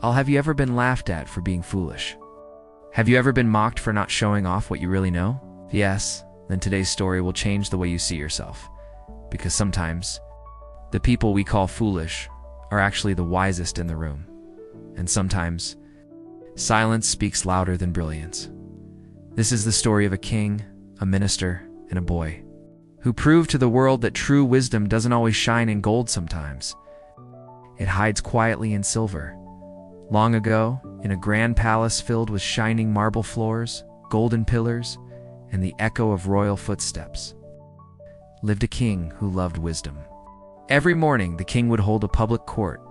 Have you ever been laughed at for being foolish? Have you ever been mocked for not showing off what you really know? If yes, then today's story will change the way you see yourself. Because sometimes, the people we call foolish are actually the wisest in the room. And sometimes, silence speaks louder than brilliance. This is the story of a king, a minister, and a boy, who proved to the world that true wisdom doesn't always shine in gold sometimes. It hides quietly in silver. Long ago, in a grand palace filled with shining marble floors, golden pillars, and the echo of royal footsteps, lived a king who loved wisdom. Every morning, the king would hold a public court.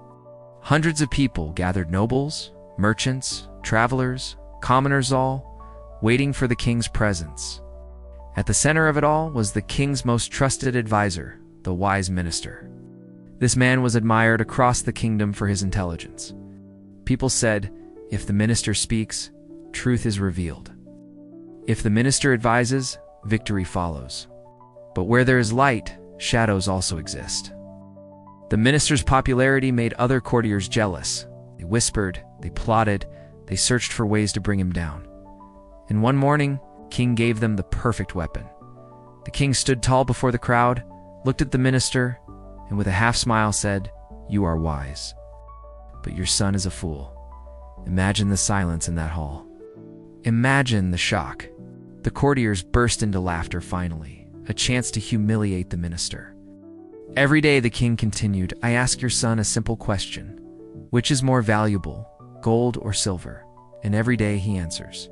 Hundreds of people gathered, nobles, merchants, travelers, commoners all, waiting for the king's presence. At the center of it all was the king's most trusted advisor, the wise minister. This man was admired across the kingdom for his intelligence. People said, if the minister speaks, truth is revealed. If the minister advises, victory follows. But where there is light, shadows also exist. The minister's popularity made other courtiers jealous. They whispered, they plotted, they searched for ways to bring him down. And one morning, King gave them the perfect weapon. The king stood tall before the crowd, looked at the minister, and with a half-smile said, "You are wise, but your son is a fool." Imagine the silence in that hall. Imagine the shock. The courtiers burst into laughter finally, a chance to humiliate the minister. Every day the king continued, "I ask your son a simple question. Which is more valuable, gold or silver?" And every day he answers,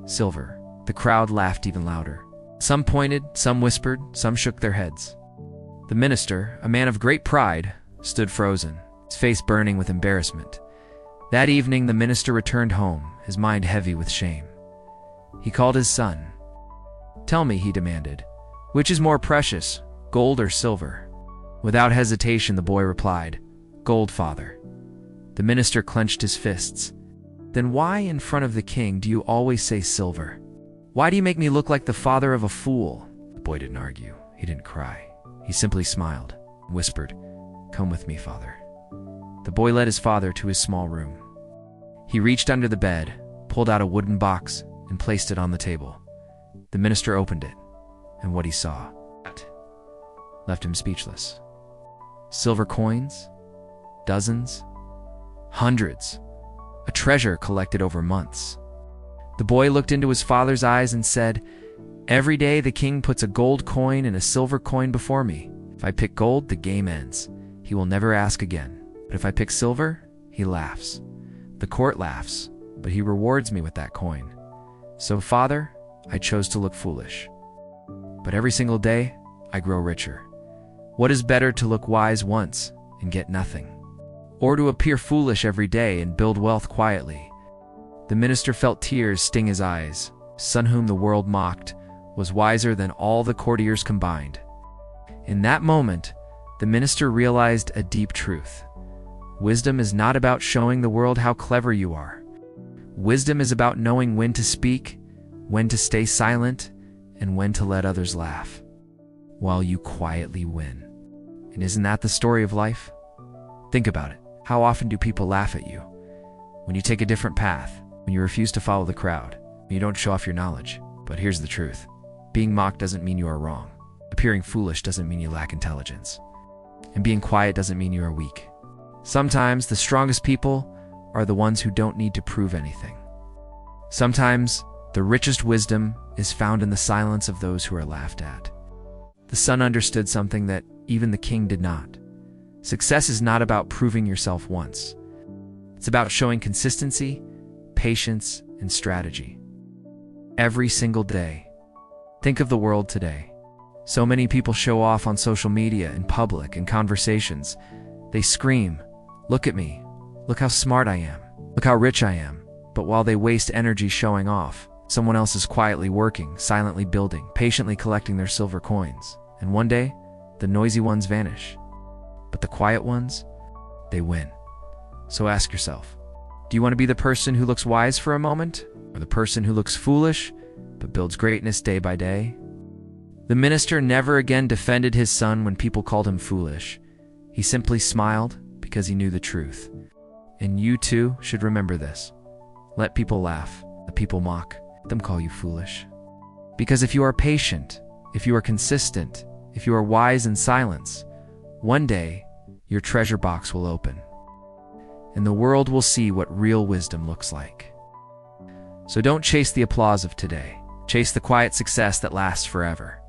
"Silver." The crowd laughed even louder. Some pointed, some whispered, some shook their heads. The minister, a man of great pride, stood frozen, his face burning with embarrassment. That evening the minister returned home, his mind heavy with shame. He called his son. "Tell me," he demanded, "which is more precious, gold or silver?" Without hesitation the boy replied, "Gold, father." The minister clenched his fists. "Then why in front of the king do you always say silver? Why do you make me look like the father of a fool?" The boy didn't argue. He didn't cry. He simply smiled and whispered, "Come with me, father." The boy led his father to his small room. He reached under the bed, pulled out a wooden box, and placed it on the table. The minister opened it, and what he saw left him speechless. Silver coins, dozens, hundreds, a treasure collected over months. The boy looked into his father's eyes and said, "Every day the king puts a gold coin and a silver coin before me. If I pick gold, the game ends. He will never ask again. But if I pick silver, he laughs. The court laughs, but he rewards me with that coin. So, father, I chose to look foolish. But every single day, I grow richer. What is better, to look wise once and get nothing, or to appear foolish every day and build wealth quietly?" The minister felt tears sting his eyes. His son, whom the world mocked, was wiser than all the courtiers combined. In that moment, the minister realized a deep truth. Wisdom is not about showing the world how clever you are. Wisdom is about knowing when to speak, when to stay silent, and when to let others laugh, while you quietly win. And isn't that the story of life? Think about it. How often do people laugh at you? When you take a different path, when you refuse to follow the crowd, when you don't show off your knowledge. But here's the truth. Being mocked doesn't mean you are wrong. Appearing foolish doesn't mean you lack intelligence. And being quiet doesn't mean you are weak. Sometimes the strongest people are the ones who don't need to prove anything. Sometimes the richest wisdom is found in the silence of those who are laughed at. The son understood something that even the king did not. Success is not about proving yourself once. It's about showing consistency, patience, and strategy. Every single day. Think of the world today. So many people show off on social media, in public, in conversations. They scream, "Look at me. Look how smart I am. Look how rich I am." But while they waste energy showing off, someone else is quietly working, silently building, patiently collecting their silver coins. And one day, the noisy ones vanish. But the quiet ones, they win. So ask yourself, do you want to be the person who looks wise for a moment, or the person who looks foolish but builds greatness day by day? The minister never again defended his son when people called him foolish. He simply smiled because he knew the truth. And you too should remember this. Let people laugh, let people mock, let them call you foolish. Because if you are patient, if you are consistent, if you are wise in silence, one day your treasure box will open, and the world will see what real wisdom looks like. So don't chase the applause of today. Chase the quiet success that lasts forever.